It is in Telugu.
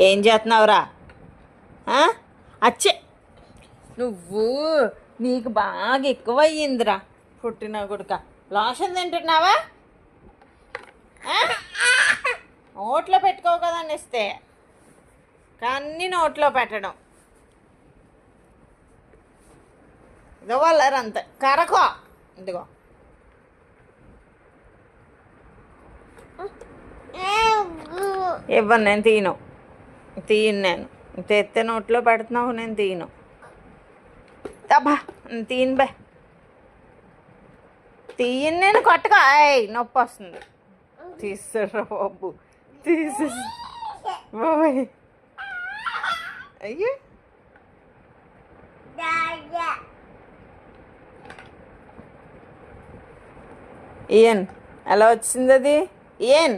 ఏం చేస్తున్నావురా? అచ్చే నువ్వు నీకు బాగా ఎక్కువ అయ్యిందిరా పుట్టిన కొడుక. లోషన్ తింటున్నావా? నోట్లో పెట్టుకోవు కదండి ఇస్తే, కానీ నోట్లో పెట్టడం ఇదో వాళ్ళరు అంతే. కరకో ఇదిగో ఇవ్వను, నేను తీయను నేను తెస్తే నోట్లో పెడుతున్నావు, నేను తీయను. అబ్బా తీయను బే, తీయను నేను. కొట్టగా నొప్పి వస్తుంది. తీస్తారా బాబు, తీసే బాబాయ్. అయ్యో ఇయన్ ఎలా వచ్చింది అది? ఇయన్